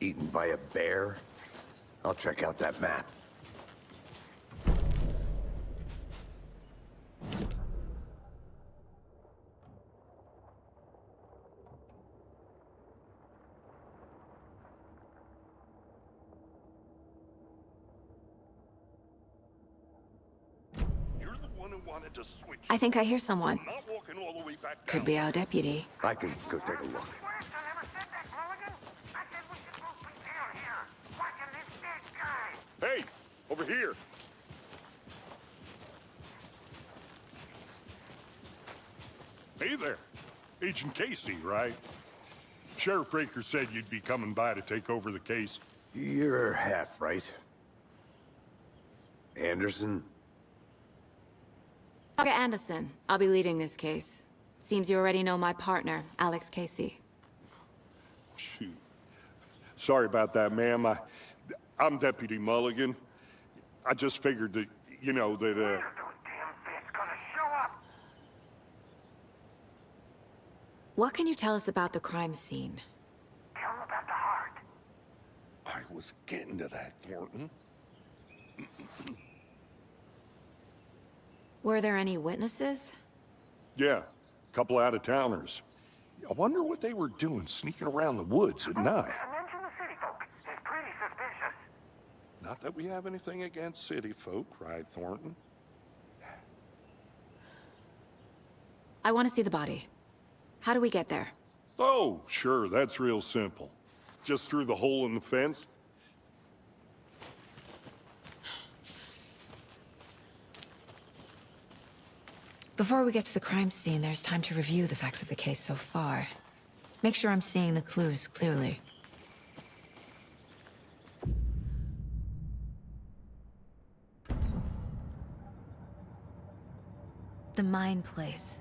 Eaten by a bear? I'll check out that map. You're the one who wanted to switch. I think I hear someone. I'm not walking all the way back Could down. be our deputy. I can go take a look. Hey, over here. Hey there. Agent Casey, right? Sheriff Breaker said you'd be coming by to take over the case. You're half right. Anderson? Dr. Anderson, I'll be leading this case. Seems you already know my partner, Alex Casey. Shoot. Sorry about that, ma'am. I'm Deputy Mulligan. I just figured that, you know, that, Those damn fists gonna show up. What can you tell us about the crime scene? Tell 'em about the heart. I was getting to that, Thornton. Were there any witnesses? Yeah, a couple out-of-towners. I wonder what they were doing sneaking around the woods at night. Mention the city folk. It's pretty suspicious. Not that we have anything against city folk, right, Thornton? I want to see the body. How do we get there? Oh, sure, that's real simple. Just through the hole in the fence. Before we get to the crime scene, there's time to review the facts of the case so far. Make sure I'm seeing the clues clearly. The Mind Place.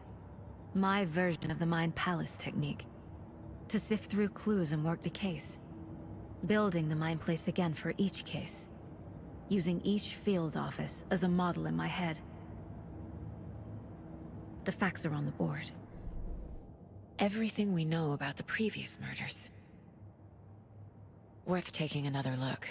My version of the Mind Palace technique. To sift through clues and work the case. Building the Mind Place again for each case. Using each field office as a model in my head. The facts are on the board. Everything we know about the previous murders. Worth taking another look.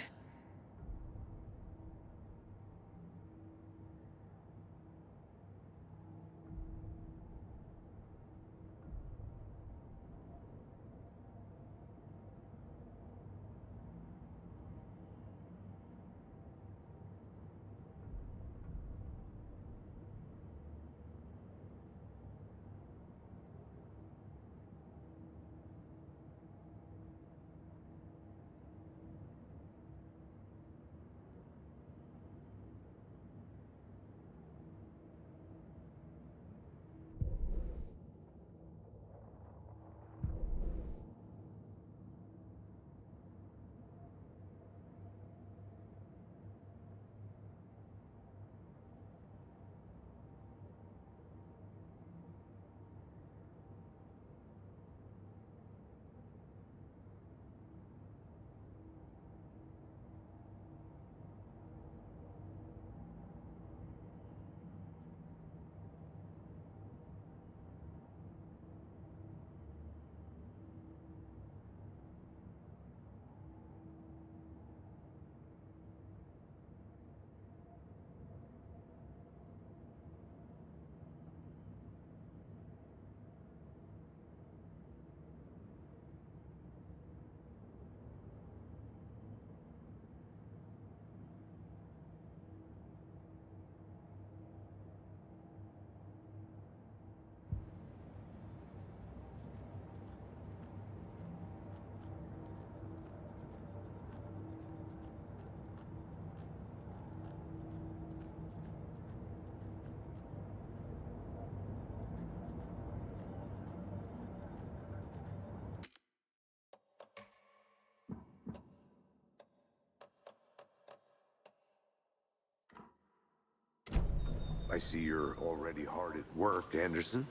I see you're already hard at work, Anderson.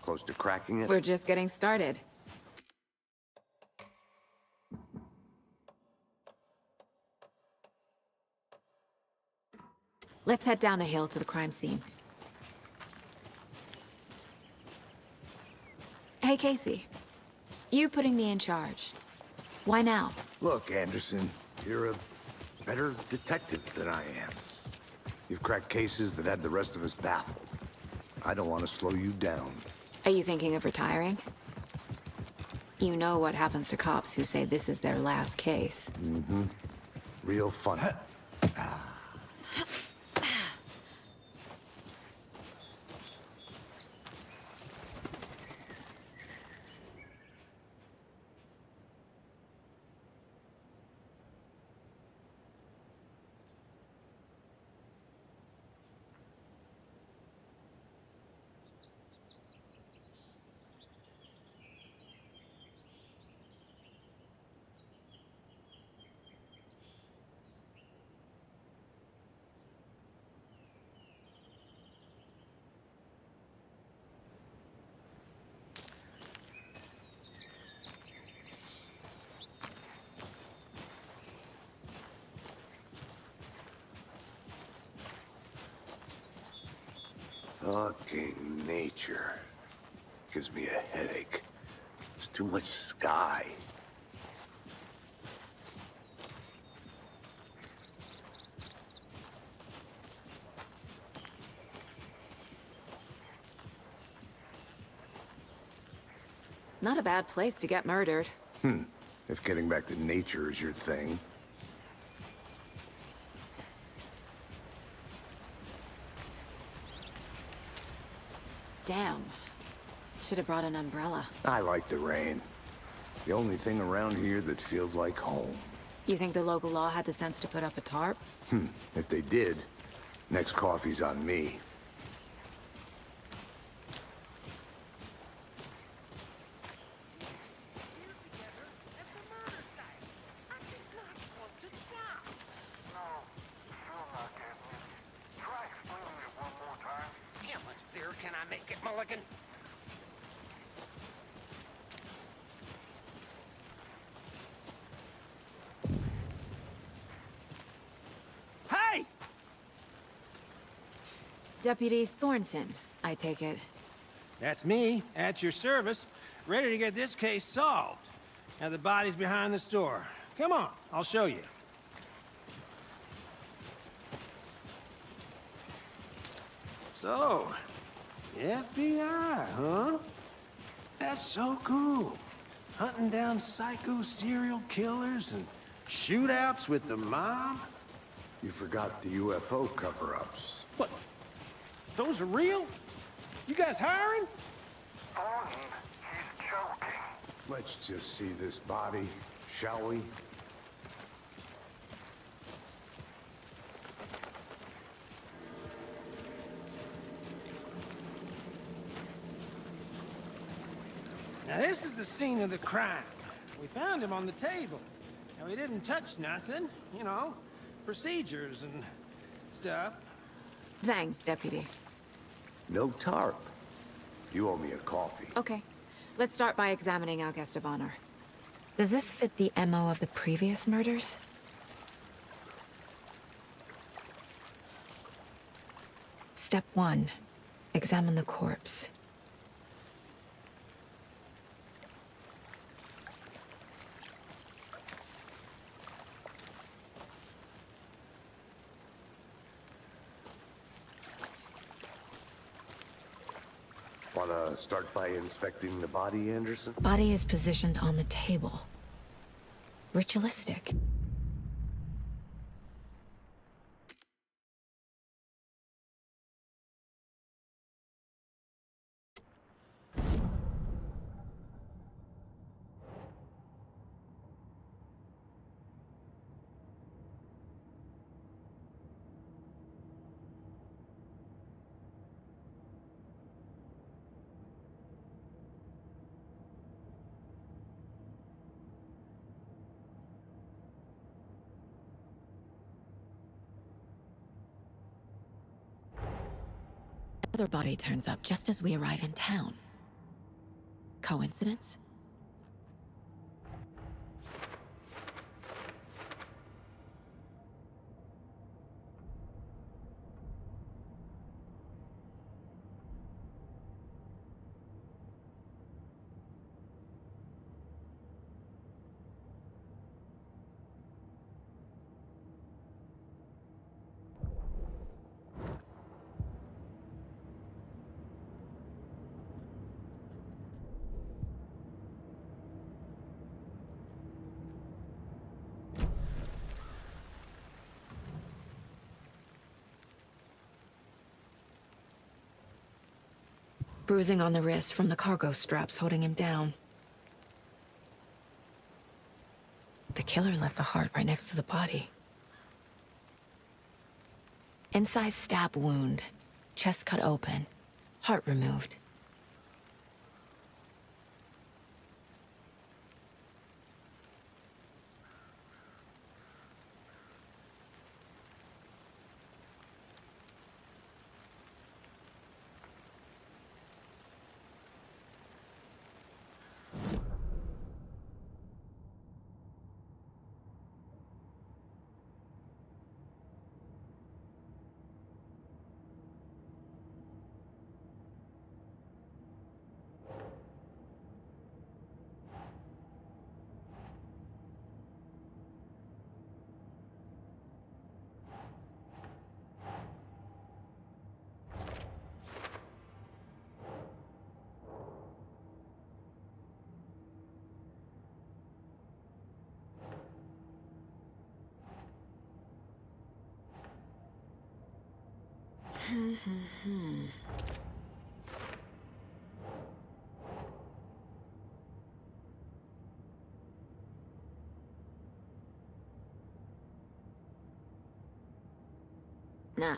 Close to cracking it? We're just getting started. Let's head down the hill to the crime scene. Hey, Casey. You putting me in charge. Why now? Look, Anderson, you're a better detective than I am. You've cracked cases that had the rest of us baffled. I don't want to slow you down. Are you thinking of retiring? You know what happens to cops who say this is their last case. Real funny. Fucking nature. Gives me a headache. There's too much sky. Not a bad place to get murdered. If getting back to nature is your thing. Damn. Should have brought an umbrella. I like the rain. The only thing around here that feels like home. You think the local law had the sense to put up a tarp? If they did, next coffee's on me. Can I make it, Mulligan? Hey! Deputy Thornton, I take it. That's me, at your service, ready to get this case solved. Now the body's behind the store. Come on, I'll show you. So, FBI, huh? That's so cool. Hunting down psycho serial killers and shootouts with the mob? You forgot the UFO cover-ups. What? Those are real? You guys hiring? Thornton, he's joking. Let's just see this body, shall we? Now this is the scene of the crime. We found him on the table. And we didn't touch nothing, you know, procedures and stuff. Thanks, Deputy. No tarp. You owe me a coffee. Okay. Let's start by examining our guest of honor. Does this fit the MO of the previous murders? Step 1. Examine the corpse. Wanna start by inspecting the body, Anderson? Body is positioned on the table. Ritualistic. Another body turns up just as we arrive in town. Coincidence? Bruising on the wrist from the cargo straps holding him down. The killer left the heart right next to the body. Incised stab wound. Chest cut open. Heart removed. Nah.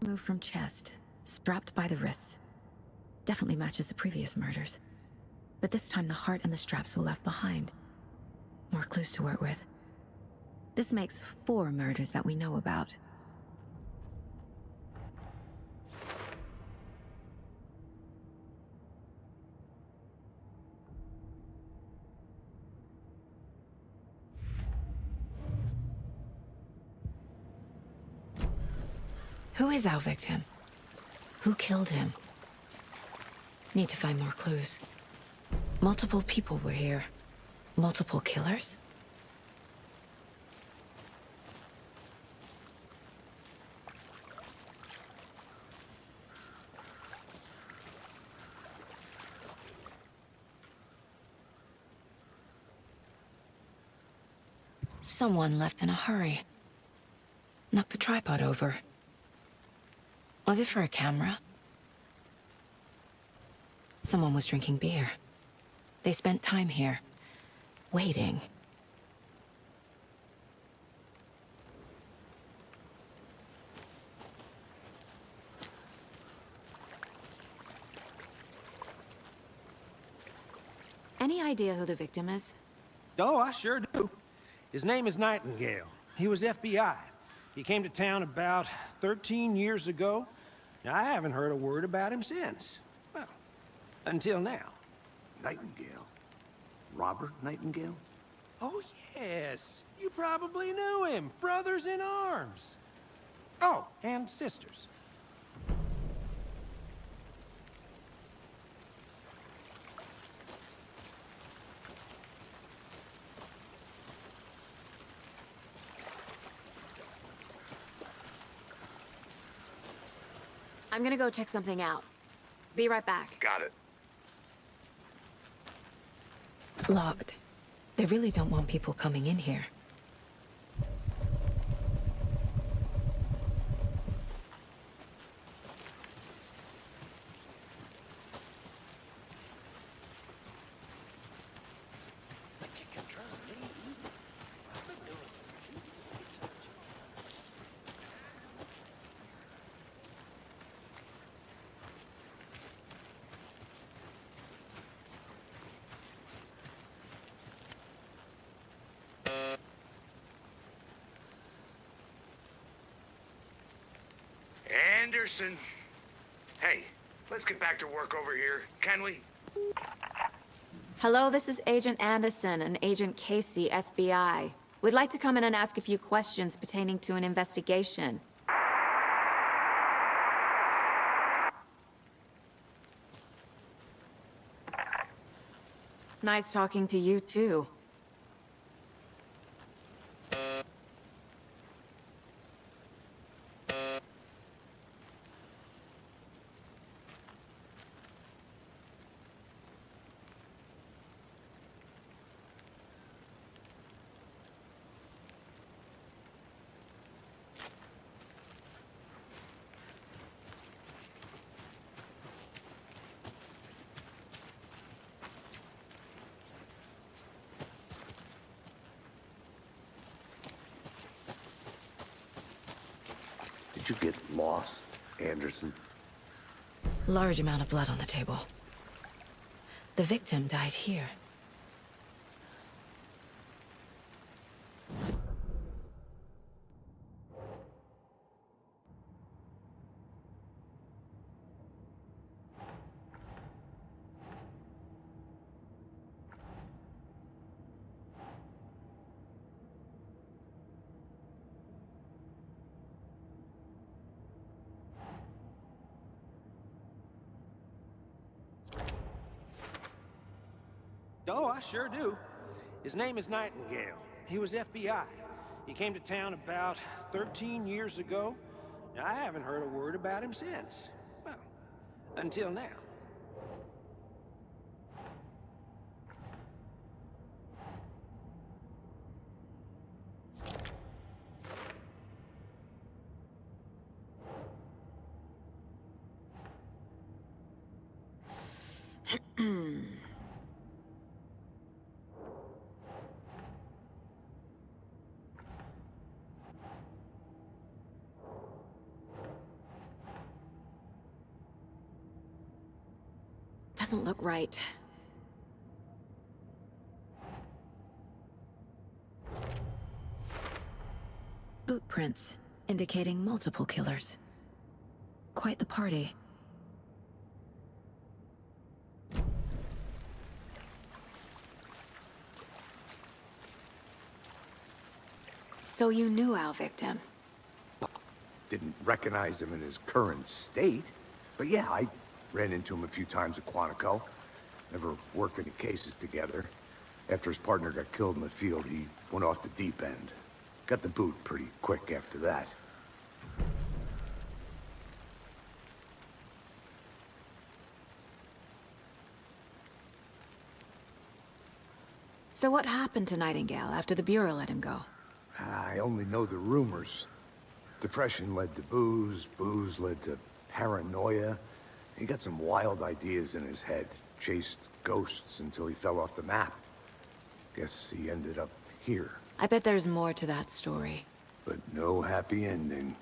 Removed from chest, strapped by the wrists. Definitely matches the previous murders. But this time the heart and the straps were left behind. More clues to work with. This makes 4 murders that we know about. Who is our victim? Who killed him? Need to find more clues. Multiple people were here. Multiple killers? Someone left in a hurry. Knocked the tripod over. Was it for a camera? Someone was drinking beer. They spent time here, waiting. Any idea who the victim is? Oh, I sure do. His name is Nightingale. He was FBI. He came to town about 13 years ago. Now, I haven't heard a word about him since. Well, until now. Nightingale? Robert Nightingale? Oh, yes. You probably knew him. Brothers in arms. Oh, and sisters. I'm gonna go check something out. Be right back. Got it. Locked. They really don't want people coming in here. But you can trust me. I've been doing some research. Anderson. Hey, let's get back to work over here, can we? Hello, this is Agent Anderson and Agent Casey, FBI. We'd like to come in and ask a few questions pertaining to an investigation. Nice talking to you, too. Did you get lost, Anderson? Large amount of blood on the table. The victim died here. Oh, I sure do. His name is Nightingale. He was FBI. He came to town about 13 years ago. Now, I haven't heard a word about him since. Well, until now. Doesn't look right. Boot prints, indicating multiple killers. Quite the party. So you knew our victim? Didn't recognize him in his current state. But yeah, I ran into him a few times at Quantico. Never worked any cases together. After his partner got killed in the field, he went off the deep end. Got the boot pretty quick after that. So what happened to Nightingale after the Bureau let him go? I only know the rumors. Depression led to booze, booze led to paranoia. He got some wild ideas in his head, chased ghosts until he fell off the map. Guess he ended up here. I bet there's more to that story. But no happy ending.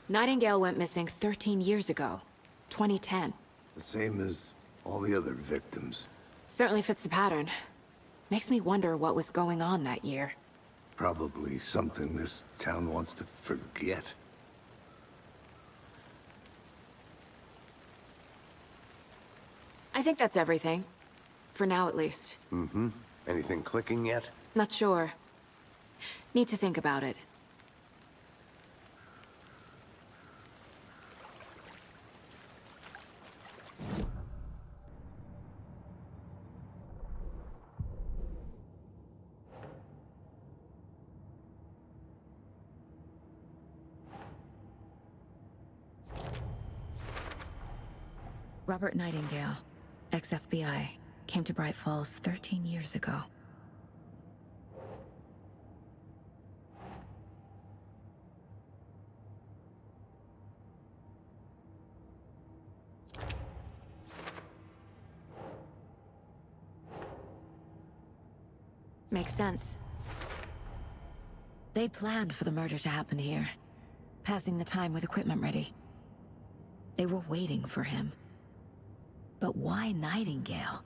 Nightingale went missing 13 years ago, 2010. The same as all the other victims. Certainly fits the pattern. Makes me wonder what was going on that year. Probably something this town wants to forget. I think that's everything. For now, at least. Mm-hmm. Anything clicking yet? Not sure. Need to think about it. Robert Nightingale, ex-FBI, came to Bright Falls 13 years ago. Makes sense. They planned for the murder to happen here, passing the time with equipment ready. They were waiting for him. But why Nightingale?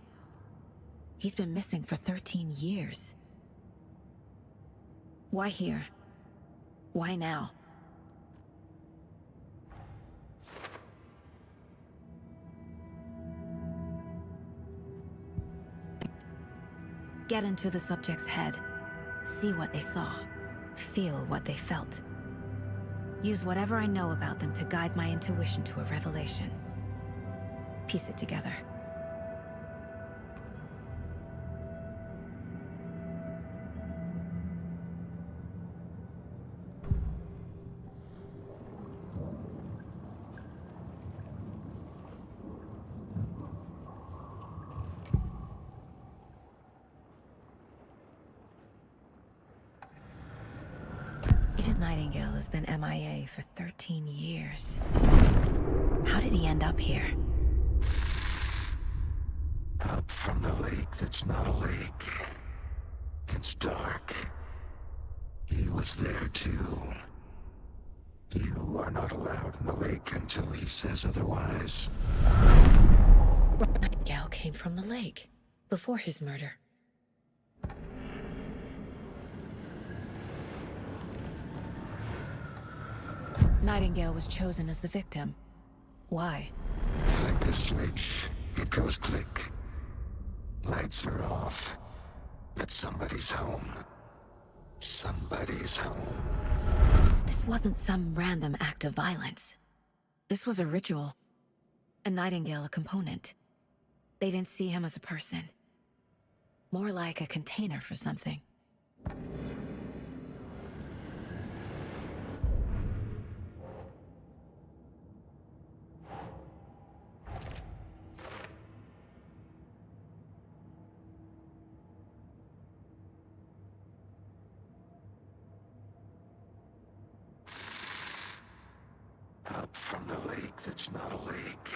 He's been missing for 13 years. Why here? Why now? Get into the subject's head. See what they saw. Feel what they felt. Use whatever I know about them to guide my intuition to a revelation. Piece it together. Agent Nightingale has been MIA for 13 years. How did he end up here? Up from the lake that's not a lake. It's dark. He was there too. You are not allowed in the lake until he says otherwise. Nightingale came from the lake, before his murder. Nightingale was chosen as the victim. Why? Flick the switch, it goes click. Lights are off. But somebody's home. Somebody's home. This wasn't some random act of violence. This was a ritual. And Nightingale a component. They didn't see him as a person. More like a container for something. Up from the lake that's not a lake.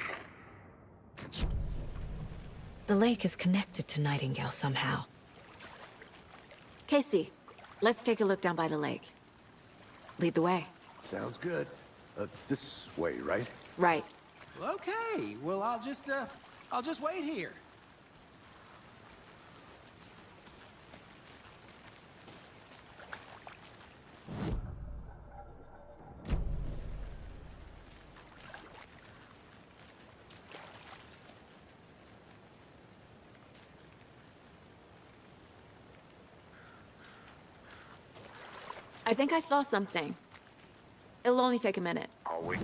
It's... The lake is connected to Nightingale somehow. Casey, let's take a look down by the lake. Lead the way. Sounds good. This way, right? Right. Okay, well, I'll just wait here. I think I saw something. It'll only take a minute. I'll wait.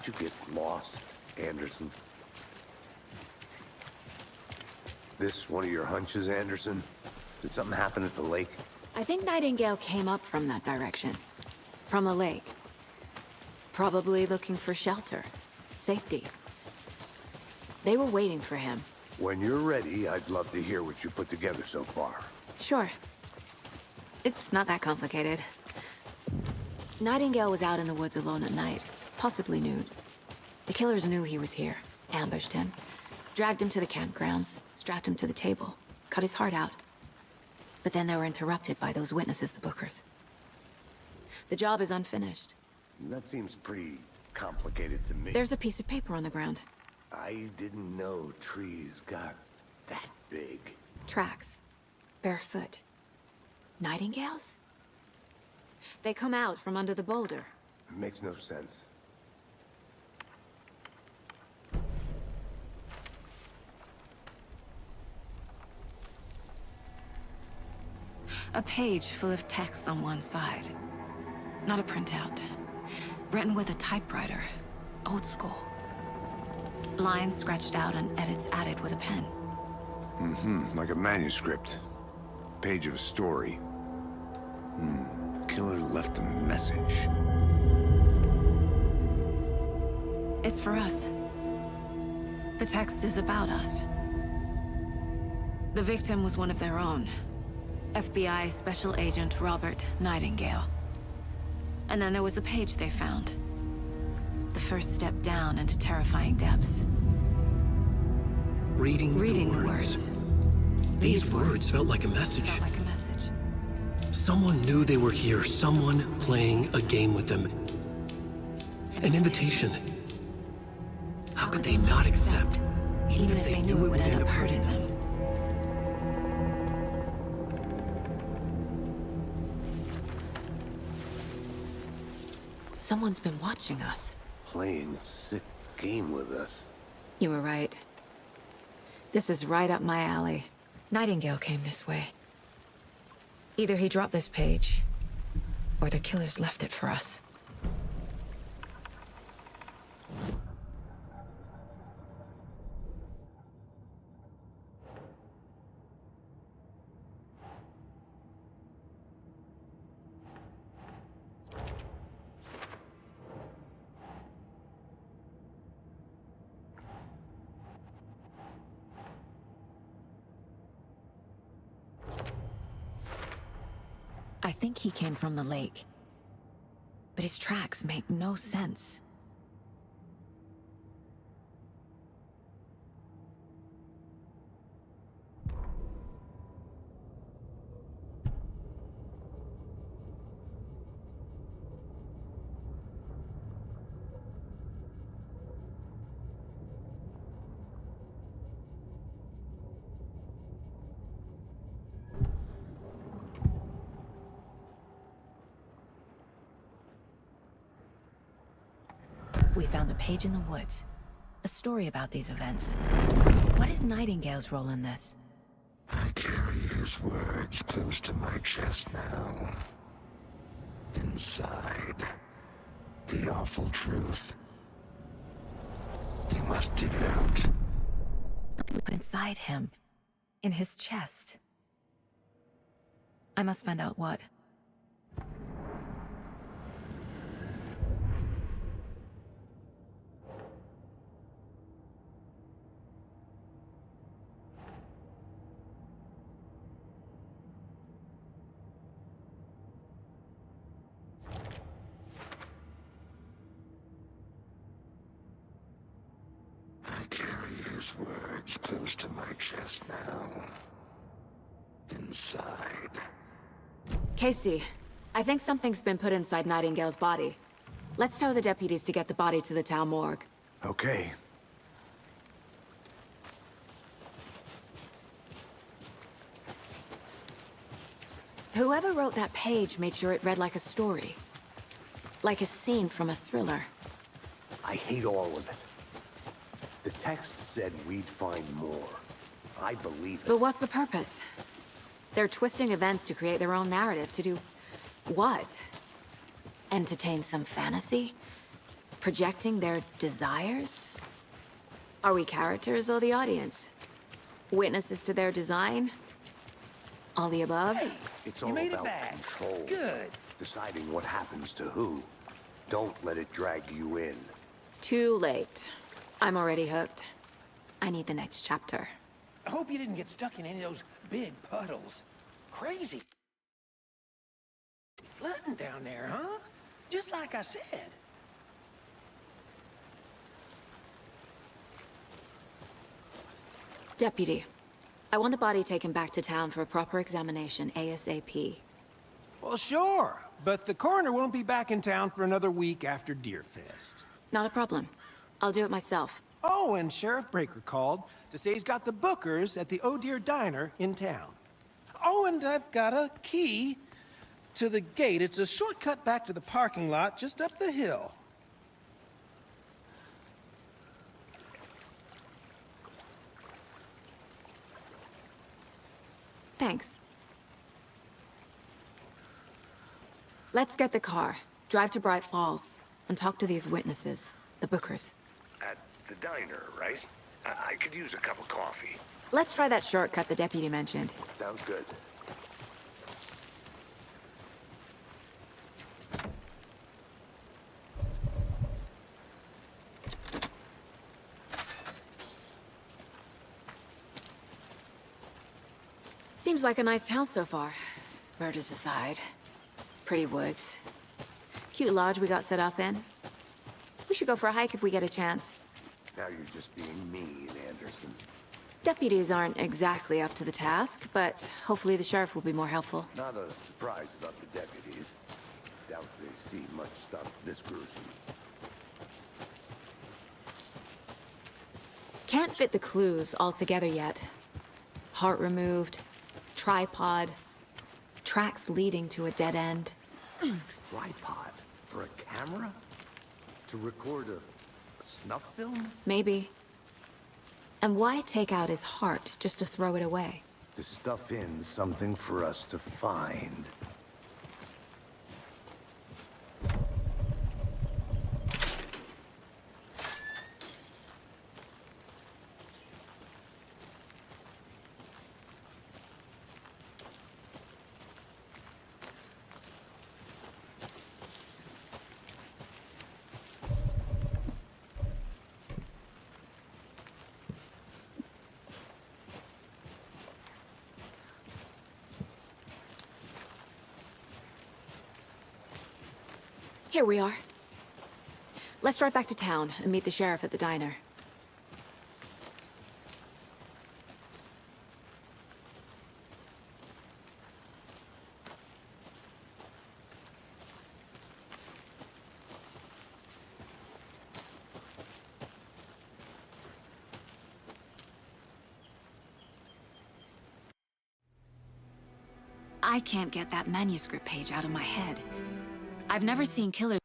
Did you get lost, Anderson? This one of your hunches, Anderson? Did something happen at the lake? I think Nightingale came up from that direction. From the lake. Probably looking for shelter. Safety. They were waiting for him. When you're ready, I'd love to hear what you put together so far. Sure. It's not that complicated. Nightingale was out in the woods alone at night, possibly nude. The killers knew he was here, ambushed him, dragged him to the campgrounds, strapped him to the table, cut his heart out. But then they were interrupted by those witnesses, the Bookers. The job is unfinished. That seems pretty complicated to me. There's a piece of paper on the ground. I didn't know trees got that big. Tracks. Barefoot. Nightingales? They come out from under the boulder. It makes no sense. A page full of text on one side. Not a printout. Written with a typewriter. Old school. Lines scratched out and edits added with a pen. Like a manuscript. Page of a story. The killer left a message. It's for us. The text is about us. The victim was one of their own. FBI Special Agent Robert Nightingale. And then there was the page they found. The first step down into terrifying depths. Reading the words. These words felt like a message. Felt like a message. Someone knew they were here, someone playing a game with them. An invitation. How could they not accept, even if they knew it would end up hurting them? Someone's been watching us. Playing a sick game with us. You were right. This is right up my alley. Nightingale came this way. Either he dropped this page, or the killers left it for us. I think he came from the lake. But his tracks make no sense. We found a page in the woods. A story about these events. What is Nightingale's role in this? I carry his words close to my chest now. Inside, the awful truth. You must dig it out. Inside him. In his chest. I must find out what. I carry his words close to my chest now. Inside. Casey, I think something's been put inside Nightingale's body. Let's tell the deputies to get the body to the town morgue. Okay. Whoever wrote that page made sure it read like a story. Like a scene from a thriller. I hate all of it. The text said we'd find more. I believe it. But what's the purpose? They're twisting events to create their own narrative, to do... what? Entertain some fantasy? Projecting their desires? Are we characters or the audience? Witnesses to their design? All the above? Hey, It's you all made it about back. control. Good. Deciding what happens to who. Don't let it drag you in. Too late. I'm already hooked. I need the next chapter. I hope you didn't get stuck in any of those big puddles. Crazy. Flooding down there, huh? Just like I said. Deputy, I want the body taken back to town for a proper examination ASAP. Well, sure. But the coroner won't be back in town for another week after Deerfest. Not a problem. I'll do it myself. Oh, and Sheriff Breaker called to say he's got the Bookers at the Oh Dear Diner in town. Oh, and I've got a key to the gate. It's a shortcut back to the parking lot just up the hill. Thanks. Let's get the car, drive to Bright Falls, and talk to these witnesses, the Bookers. At the diner, right? I could use a cup of coffee. Let's try that shortcut the deputy mentioned. Sounds good. Seems like a nice town so far. Murders aside. Pretty woods. Cute lodge we got set up in. We should go for a hike if we get a chance. Now you're just being mean, Anderson. Deputies aren't exactly up to the task, but hopefully the sheriff will be more helpful. Not a surprise about the deputies. Doubt they see much stuff this gruesome. Can't fit the clues all together yet. Heart removed, tripod, tracks leading to a dead end. Tripod? For a camera? To record a snuff film? Maybe. And why take out his heart just to throw it away? To stuff in something for us to find. Here we are. Let's drive back to town and meet the sheriff at the diner. I can't get that manuscript page out of my head. I've never seen killers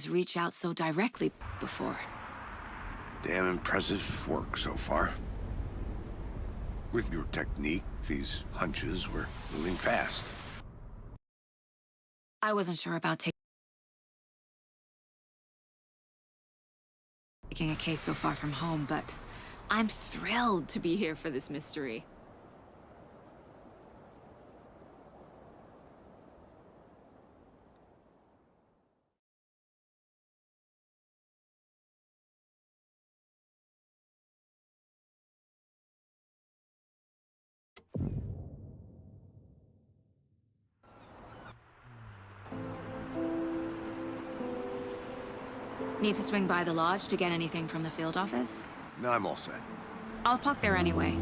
reach out so directly before. Damn impressive work so far. With your technique, these hunches were moving fast. I wasn't sure about taking Taking a case so far from home, but I'm thrilled to be here for this mystery. Need to swing by the lodge to get anything from the field office? No, I'm all set. I'll park there anyway.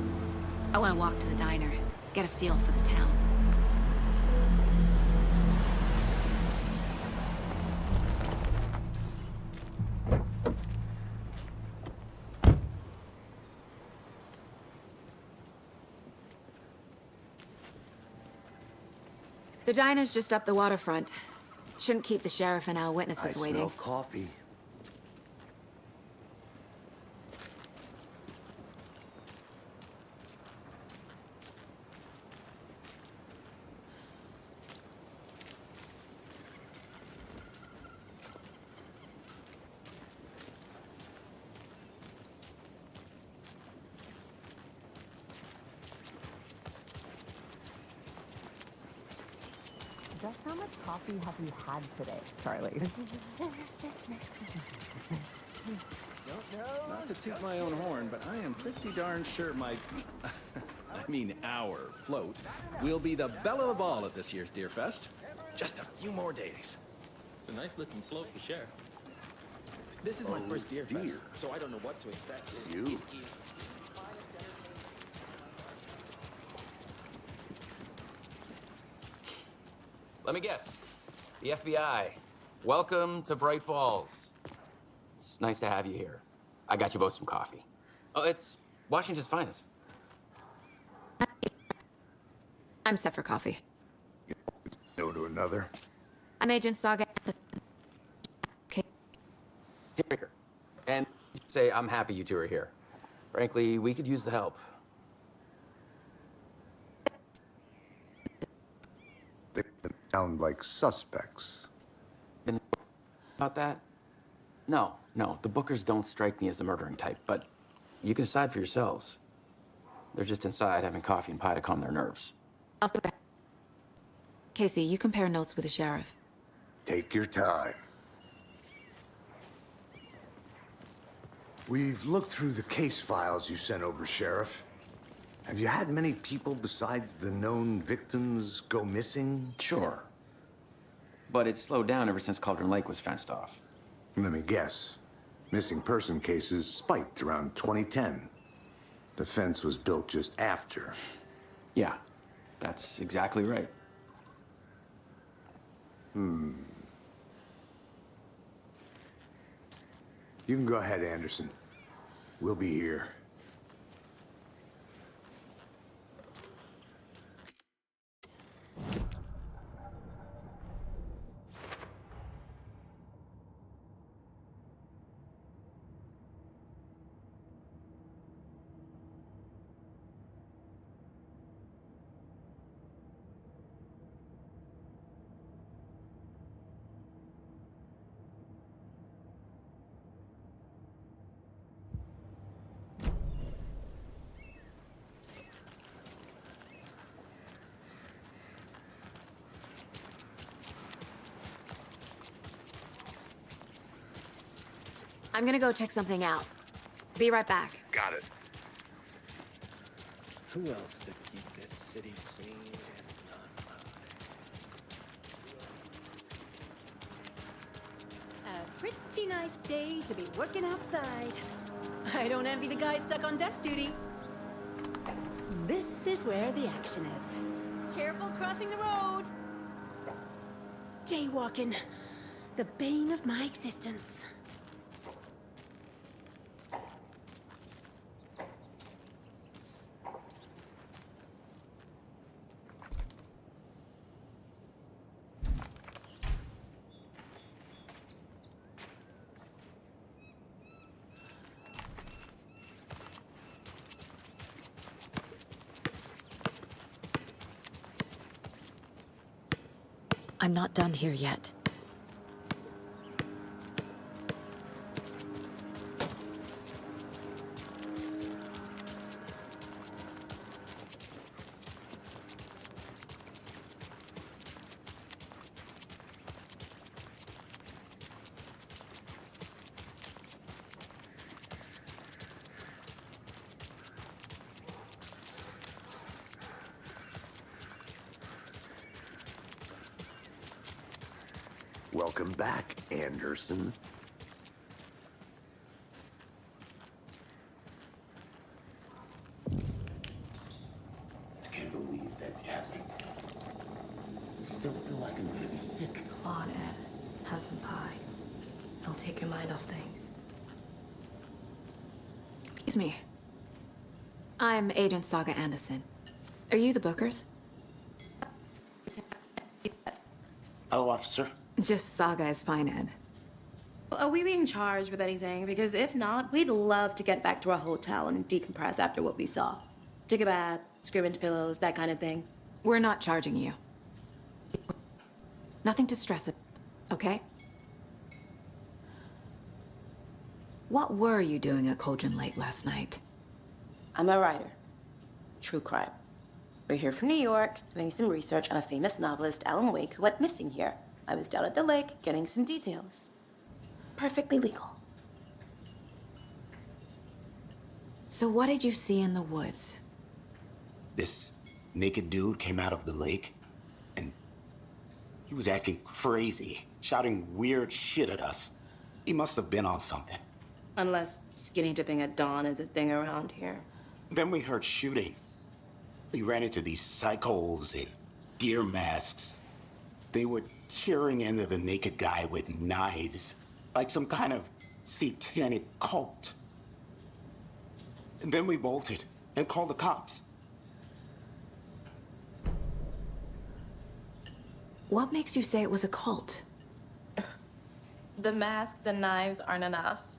I want to walk to the diner, get a feel for the town. The diner's just up the waterfront. Shouldn't keep the sheriff and our witnesses I waiting. smell coffee. Just how much coffee have you had today, Charlie? Not to toot my own horn, but I am pretty darn sure my, our float will be the belle of the ball at this year's Deer Fest. Just a few more days. It's a nice looking float to share. This is my first Deer dear. Fest, so I don't know what to expect. You. It is the finest entertainment. Let me guess. The FBI. Welcome to Bright Falls. It's nice to have you here. I got you both some coffee. Oh, it's Washington's finest. I'm set for coffee. No to another. I'm Agent Saga. Okay. Baker. And say I'm happy you two are here. Frankly, we could use the help. They sound like suspects. About that? No. The Bookers don't strike me as the murdering type, but you can decide for yourselves. They're just inside having coffee and pie to calm their nerves. Casey, you compare notes with the sheriff. Take your time. We've looked through the case files you sent over, Sheriff. Have you had many people besides the known victims go missing? Sure. But it's slowed down ever since Cauldron Lake was fenced off. Let me guess. Missing person cases spiked around 2010. The fence was built just after. Yeah, that's exactly right. You can go ahead, Anderson. We'll be here. I'm gonna go check something out. Be right back. Got it. Who else to keep this city clean and not A pretty nice day to be working outside. I don't envy the guy stuck on desk duty. This is where the action is. Careful crossing the road. Jaywalking. The bane of my existence. I'm not done here yet. Welcome back, Anderson. I can't believe that happened. I still feel like I'm gonna be sick. Come on, Ed. Have some pie. It'll take your mind off things. Excuse me. I'm Agent Saga Anderson. Are you the Bookers? Hello, officer. Just Saga is fine, Ed. Are we being charged with anything? Because if not, we'd love to get back to our hotel and decompress after what we saw. Take a bath, scream into pillows, that kind of thing. We're not charging you. Nothing to stress about, okay? What were you doing at Cauldron Lake last night? I'm a writer. True crime. We're here from New York, doing some research on a famous novelist, Alan Wake, who went missing here. I was down at the lake, getting some details. Perfectly legal. So what did you see in the woods? This naked dude came out of the lake, and he was acting crazy, shouting weird shit at us. He must have been on something. Unless skinny dipping at dawn is a thing around here. Then we heard shooting. We ran into these psychos in deer masks. They were tearing into the naked guy with knives, like some kind of satanic cult. And then we bolted and called the cops. What makes you say it was a cult? The masks and knives aren't enough.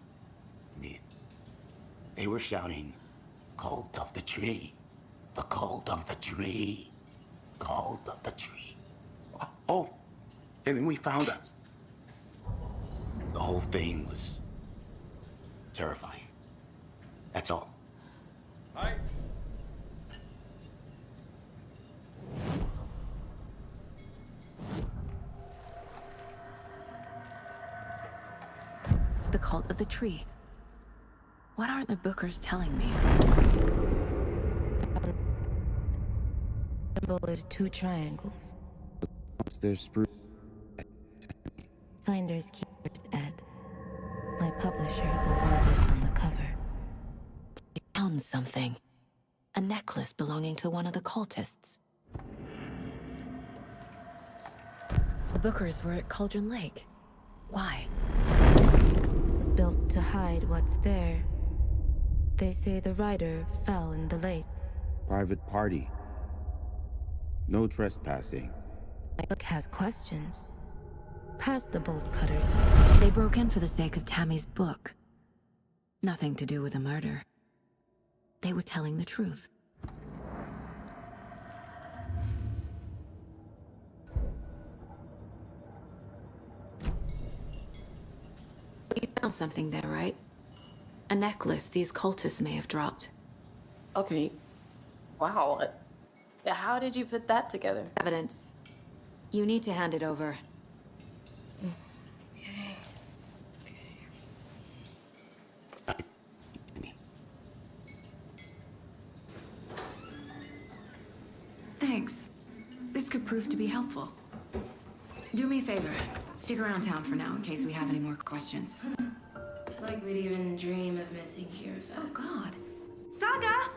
They were shouting, "Cult of the tree, the cult of the tree, cult of the tree." Oh, and then we found out. The whole thing was terrifying. That's all. Hi. The cult of the tree. What aren't the Bookers telling me? The symbol is 2 triangles. There's spruce. Finders keepers, Ed. My publisher will want this on the cover. I found something. A necklace belonging to one of the cultists. The Bookers were at Cauldron Lake. Why? It's built to hide what's there. They say the writer fell in the lake. Private party. No trespassing. My book has questions. Past the bolt cutters. They broke in for the sake of Tammy's book. Nothing to do with a murder. They were telling the truth. You found something there, right? A necklace these cultists may have dropped. Okay. Wow. How did you put that together? Evidence. You need to hand it over. Okay. Thanks. This could prove to be helpful. Do me a favor. Stick around town for now in case we have any more questions. Like we'd even dream of missing Deerfest. Oh, God. Saga!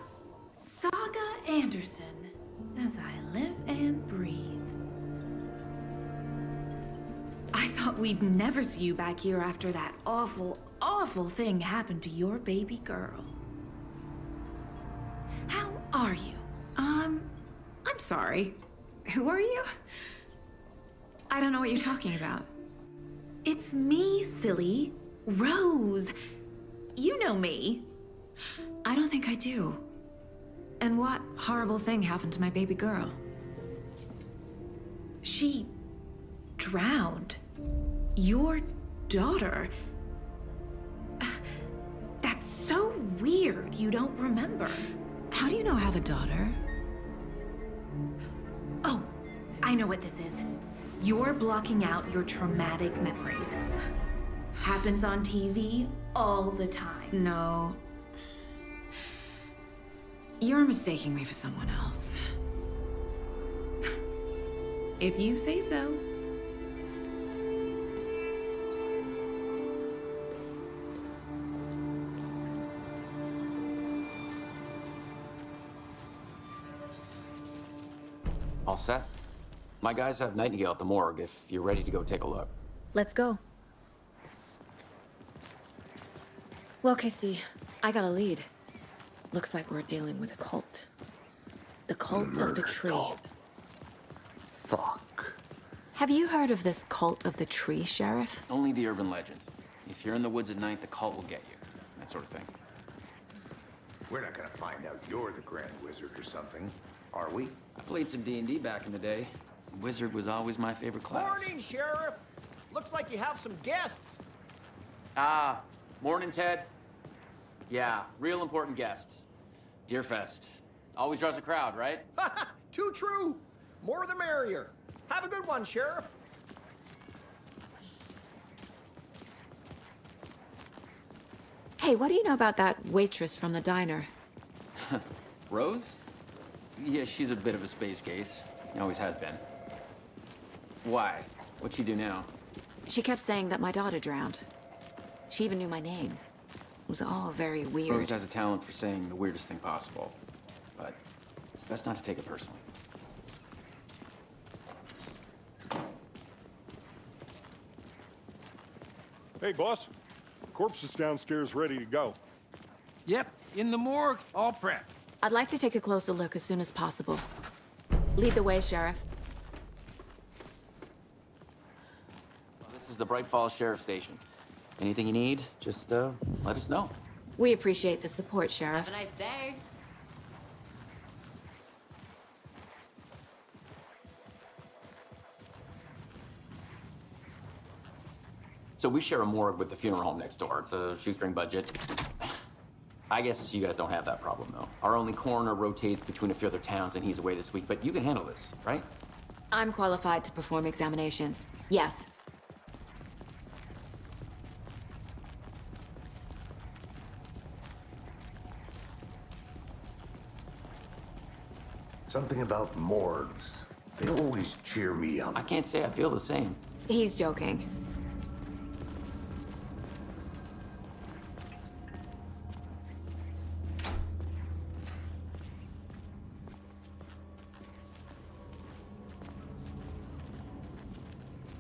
Saga Anderson. As I live and breathe. I thought we'd never see you back here after that awful, awful thing happened to your baby girl. How are you? I'm sorry. Who are you? I don't know what you're talking about. It's me, silly. Rose. You know me. I don't think I do. And what horrible thing happened to my baby girl? She drowned. Your daughter. That's so weird you don't remember. How do you know I have a daughter? Oh, I know what this is. You're blocking out your traumatic memories. Happens on TV all the time. No. You're mistaking me for someone else. If you say so. All set? My guys have Nightingale at the morgue if you're ready to go take a look. Let's go. Well, Casey, I got a lead. Looks like we're dealing with a cult. The cult of the tree. Cult. Fuck. Have you heard of this cult of the tree, Sheriff? Only the urban legend. If you're in the woods at night, the cult will get you. That sort of thing. We're not gonna find out you're the Grand Wizard or something, are we? I played some D&D back in the day. Wizard was always my favorite class. Morning, Sheriff. Looks like you have some guests. Ah, morning, Ted. Yeah, real important guests. Deerfest. Always draws a crowd, right? Too true. More the merrier. Have a good one, Sheriff. Hey, what do you know about that waitress from the diner? Rose? Yeah, she's a bit of a space case. Always has been. Why? What'd she do now? She kept saying that my daughter drowned. She even knew my name. It was all very weird. Rose has a talent for saying the weirdest thing possible. But it's best not to take it personally. Hey, boss. Corpse is downstairs ready to go. Yep, in the morgue, all prepped. I'd like to take a closer look as soon as possible. Lead the way, Sheriff. This is the Bright Falls Sheriff Station. Anything you need, just let us know. We appreciate the support, Sheriff. Have a nice day. So we share a morgue with the funeral home next door. It's a shoestring budget. I guess you guys don't have that problem, though. Our only coroner rotates between a few other towns, and he's away this week. But you can handle this, right? I'm qualified to perform examinations. Yes. Something about morgues. They always cheer me up. I can't say I feel the same. He's joking.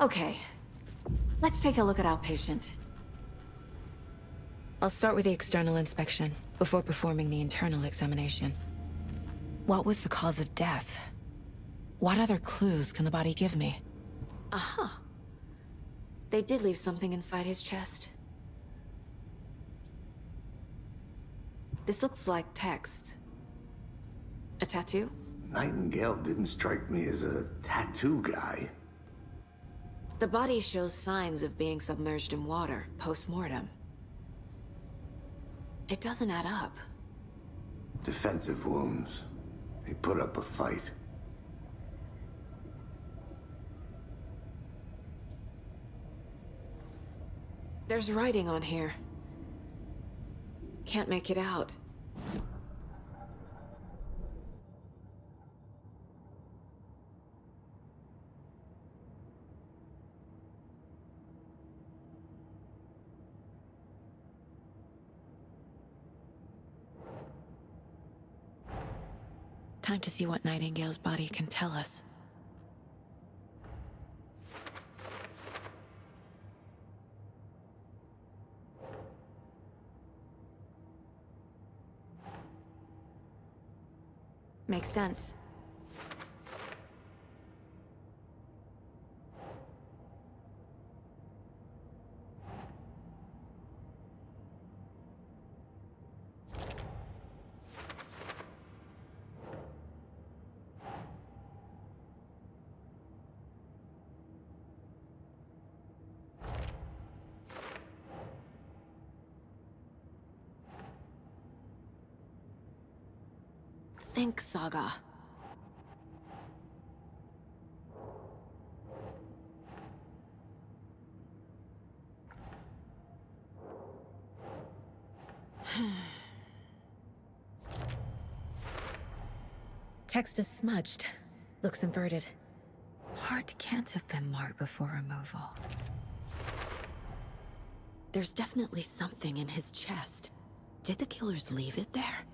Okay, let's take a look at our patient. I'll start with the external inspection before performing the internal examination. What was the cause of death? What other clues can the body give me? Aha. They did leave something inside his chest. This looks like text. A tattoo? Nightingale didn't strike me as a tattoo guy. The body shows signs of being submerged in water post-mortem. It doesn't add up. Defensive wounds. He put up a fight. There's writing on here. Can't make it out. Time to see what Nightingale's body can tell us. Makes sense. Think, Saga. Text is smudged. Looks inverted. Heart can't have been marked before removal. There's definitely something in his chest. Did the killers leave it there?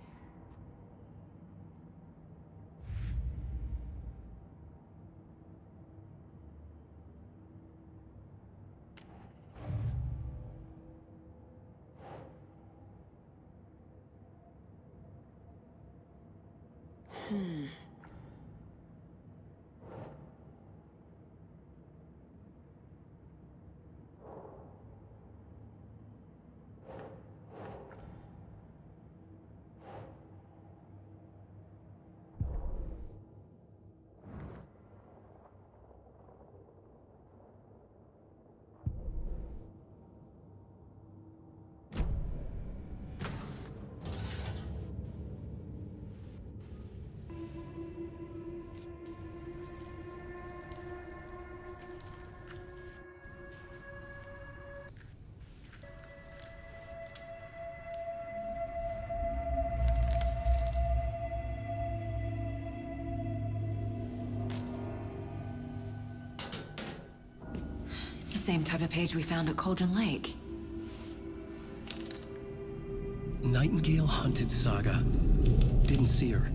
It's the same type of page we found at Cauldron Lake. Nightingale hunted Saga. Didn't see her.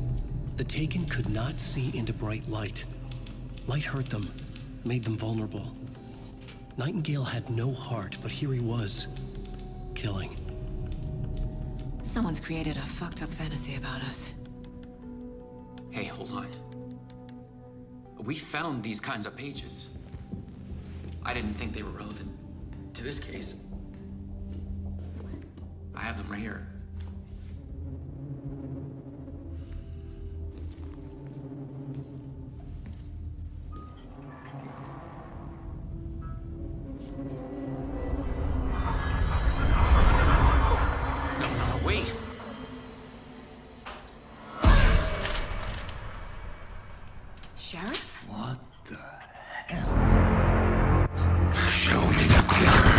The Taken could not see into bright light. Light hurt them, made them vulnerable. Nightingale had no heart, but here he was, killing. Someone's created a fucked up fantasy about us. Hey, hold on. We found these kinds of pages. I didn't think they were relevant to this case. I have them right here. No, wait. Sheriff? What the hell? Show me the clicker.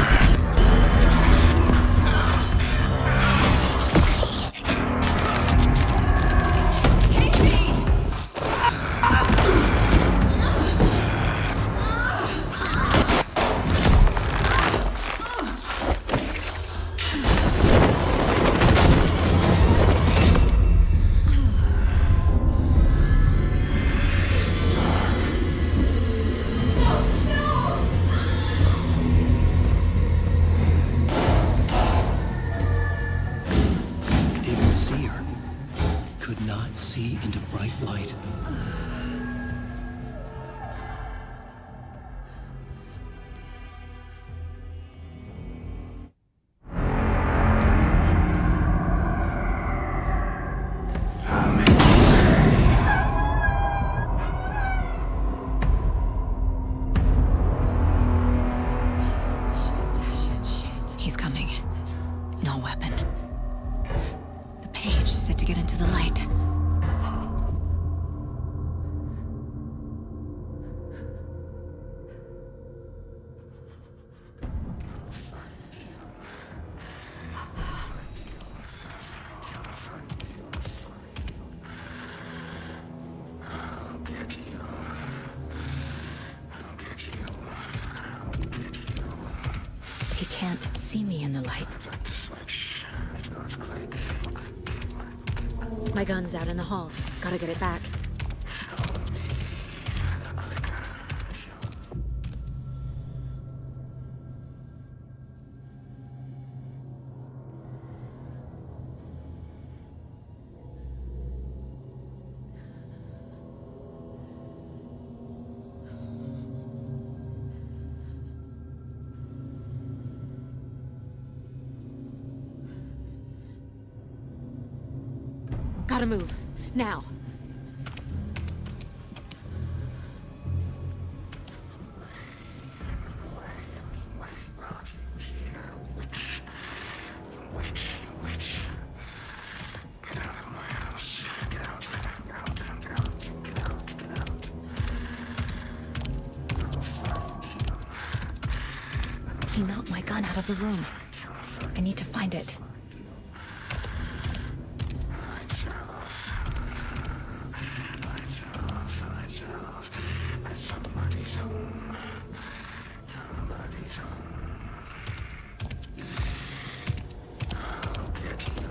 Didn't see her. Could not see into bright light. He's coming. No weapon. The page set to get into the light. I'll get you. I'll get you. I'll get you. He can't see me in the light. Like the switch. It goes click. My gun's out in the hall. Gotta get it back. Gotta move. Now. Witch. Get out of my house. Get out. Get out. Get out. Get out. Get out. I'll find you. He knocked my gun out of the room. I need to find it. Lights off. Lights off. Lights off. Somebody's home. Somebody's home. I'll get you.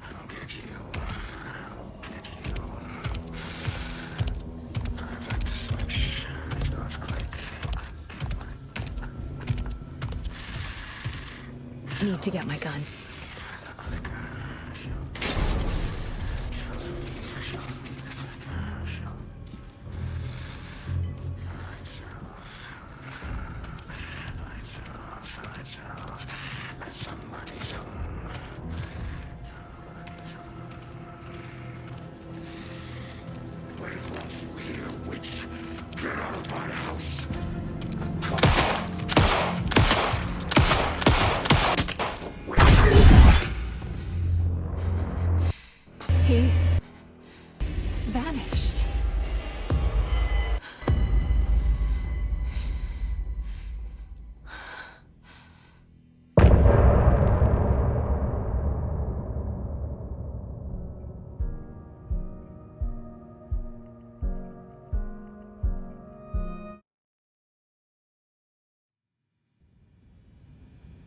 I'll get you. I'll get you. I'd like to switch. It goes click. Need to get my gun. Somebody's home. Wait, what you hear, witch? Get out of my house. He vanished.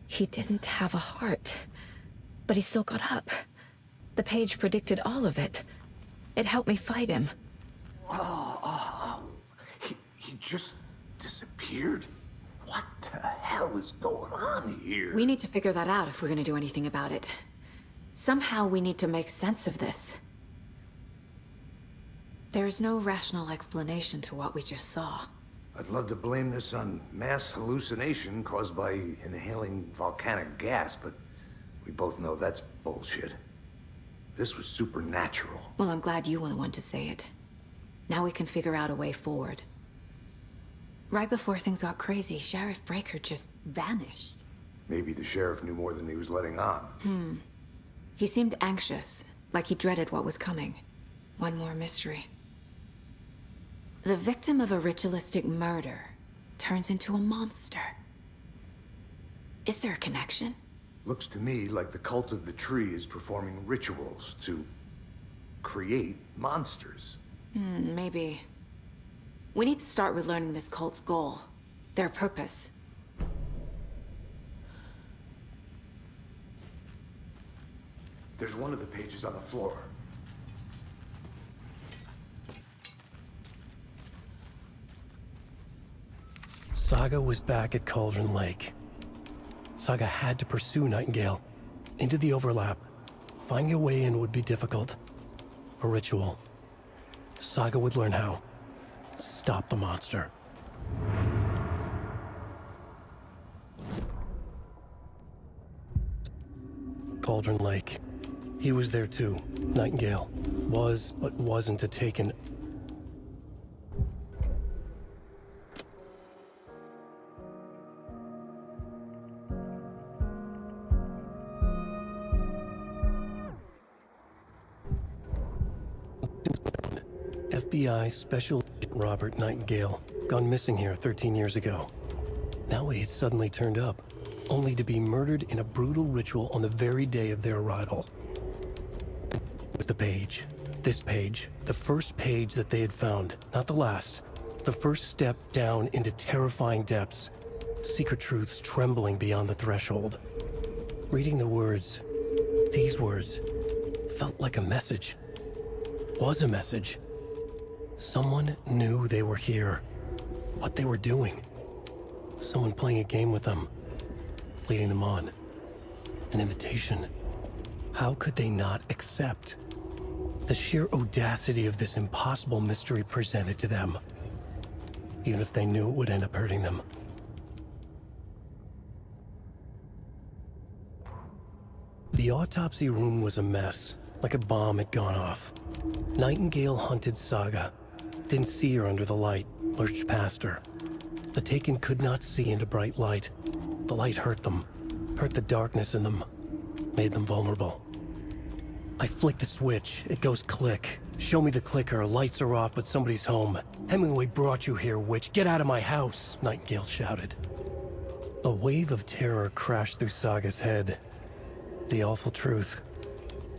He didn't have a heart, but he still got up. The page predicted all of it. It helped me fight him. He just disappeared? What the hell is going on here? We need to figure that out if we're gonna do anything about it. Somehow we need to make sense of this. There's no rational explanation to what we just saw. I'd love to blame this on mass hallucination caused by inhaling volcanic gas, but we both know that's bullshit. This was supernatural. Well, I'm glad you were the one to say it. Now we can figure out a way forward. Right before things got crazy, Sheriff Breaker just vanished. Maybe the sheriff knew more than he was letting on. He seemed anxious, like he dreaded what was coming. One more mystery. The victim of a ritualistic murder turns into a monster. Is there a connection? Looks to me like the cult of the tree is performing rituals to create monsters. Maybe. We need to start with learning this cult's goal, their purpose. There's one of the pages on the floor. Saga was back at Cauldron Lake. Saga had to pursue Nightingale. Into the overlap. Finding a way in would be difficult. A ritual. Saga would learn how. Stop the monster. Cauldron Lake. He was there too. Nightingale. Was, but wasn't a Taken. FBI Special Agent Robert Nightingale, gone missing here 13 years ago. Now he had suddenly turned up, only to be murdered in a brutal ritual on the very day of their arrival. It was the page. This page. The first page that they had found, not the last. The first step down into terrifying depths. Secret truths trembling beyond the threshold. Reading the words, these words, felt like a message. Was a message. Someone knew they were here, what they were doing. Someone playing a game with them, leading them on. An invitation. How could they not accept? The sheer audacity of this impossible mystery presented to them, even if they knew it would end up hurting them. The autopsy room was a mess, like a bomb had gone off. Nightingale hunted Saga. Didn't see her under the light, lurched past her. The Taken could not see into bright light. The light hurt them, hurt the darkness in them, made them vulnerable. I flick the switch, it goes click. Show me the clicker, lights are off, but somebody's home. Hemingway brought you here, witch. Get out of my house, Nightingale shouted. A wave of terror crashed through Saga's head. The awful truth.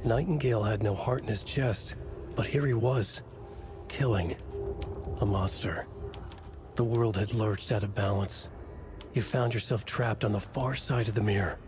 Nightingale had no heart in his chest, but here he was, killing a monster. The world had lurched out of balance. You found yourself trapped on the far side of the mirror.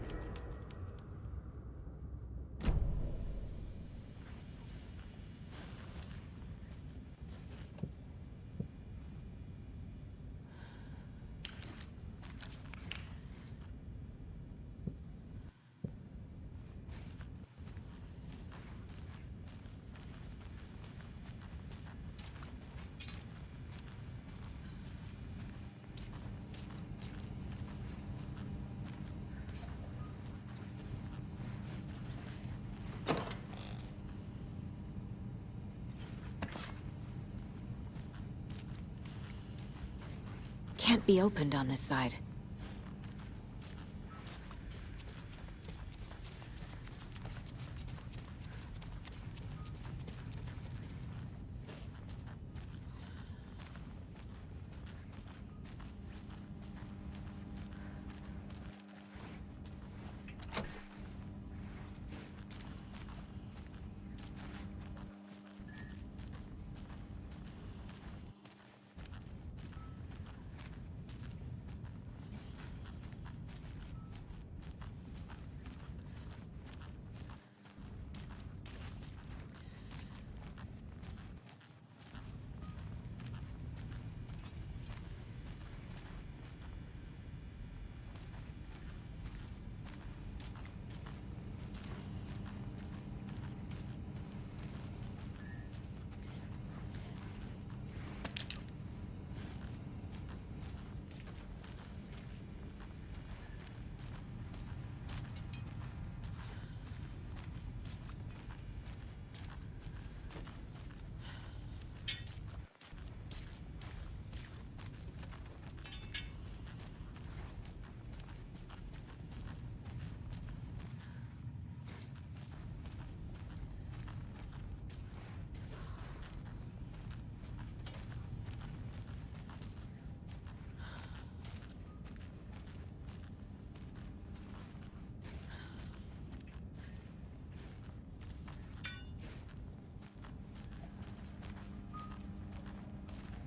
can't be opened on this side.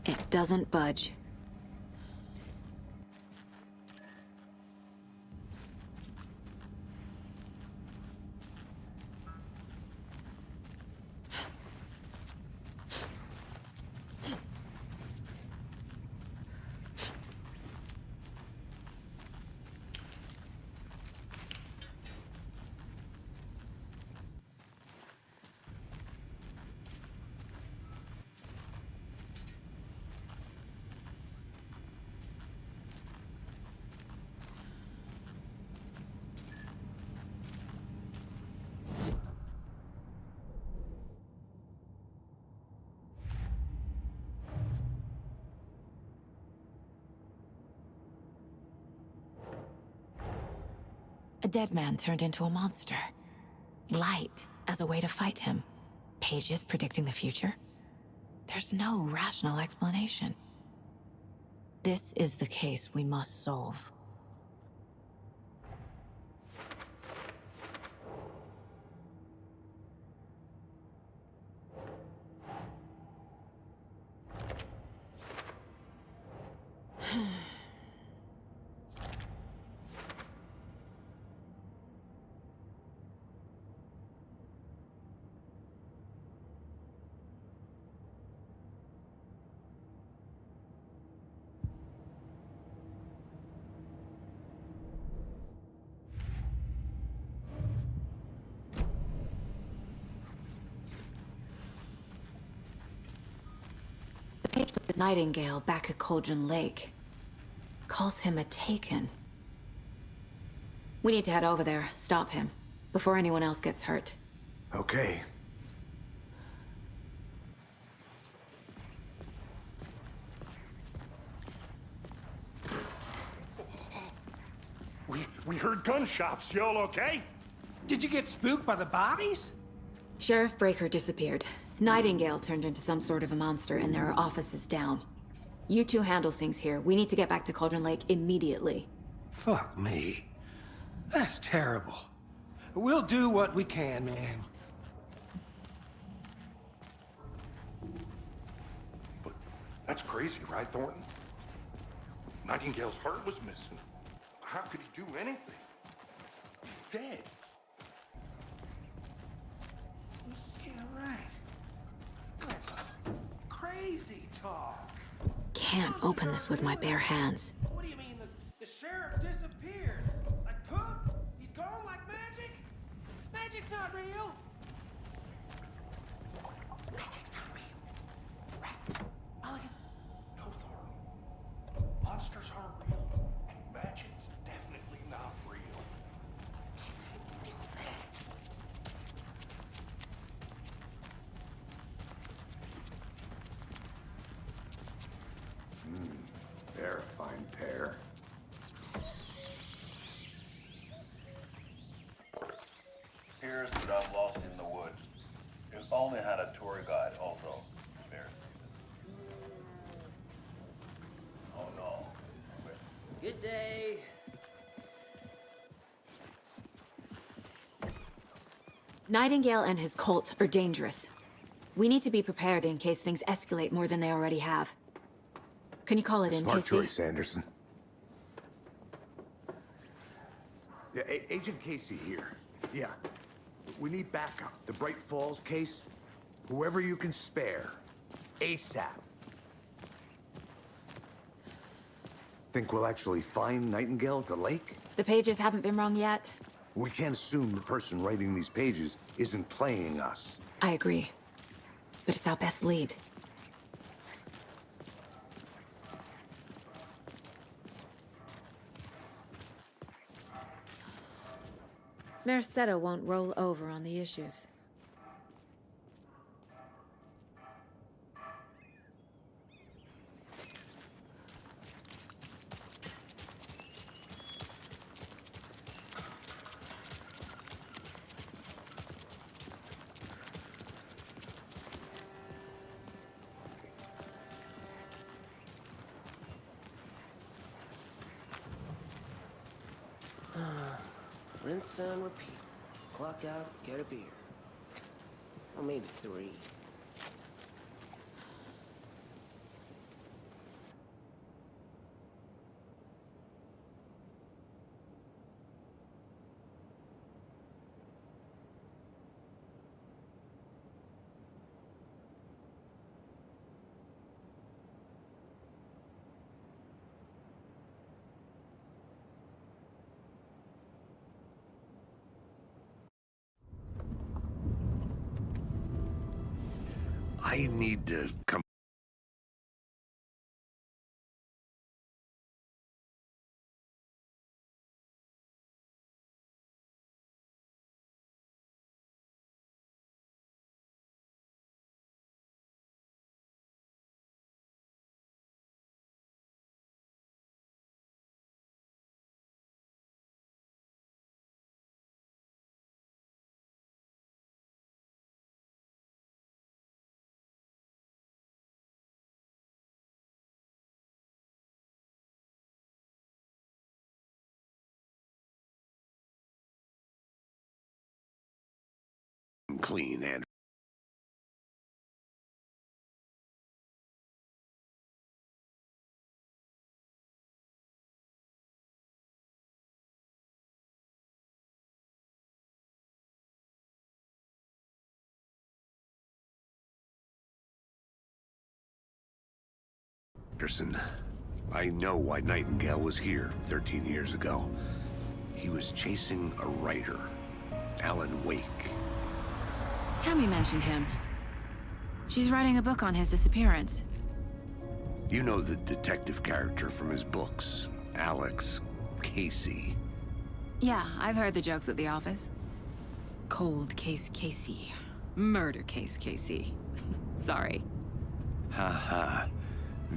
It doesn't budge. A dead man turned into a monster. Light as a way to fight him. Pages predicting the future? There's no rational explanation. This is the case we must solve. Nightingale back at Cauldron Lake. Calls him a Taken. We need to head over there, stop him, before anyone else gets hurt. Okay. We heard gunshots. Y'all okay? Did you get spooked by the bodies? Sheriff Breaker disappeared. Nightingale turned into some sort of a monster, and there are offices down. You two handle things here. We need to get back to Cauldron Lake immediately. Fuck me. That's terrible. We'll do what we can, man. But that's crazy, right, Thornton? Nightingale's heart was missing. How could he do anything? He's dead. Yeah, right. That's crazy talk. Can't open this with my bare hands. What do you mean? The sheriff disappeared? Like poof? He's gone like magic? Magic's not real. Magic's not real. Right. Mulligan. No, Thornton. Monsters aren't real, and magic's definitely not real. They're a fine Nightingale and his cult are dangerous. We need to be prepared in case things escalate more than they already have. Can you call it in, Smart Casey? choice, Anderson. Yeah, Agent Casey here. Yeah. We need backup. The Bright Falls case. Whoever you can spare. ASAP. Think we'll actually find Nightingale at the lake? The pages haven't been wrong yet. We can't assume the person writing these pages isn't playing us. I agree. But it's our best lead. Mercado won't roll over on the issues. Rinse and repeat. Clock out, get a beer. Or maybe 3. I need to come. Clean, and Anderson, I know why Nightingale was here 13 years ago. He was chasing a writer, Alan Wake. Tammy mentioned him. She's writing a book on his disappearance. You know the detective character from his books, Alex Casey. Yeah, I've heard the jokes at the office. Cold case Casey. Murder case Casey. Sorry. Ha.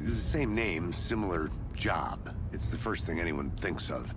It's the same name, similar job. It's the first thing anyone thinks of.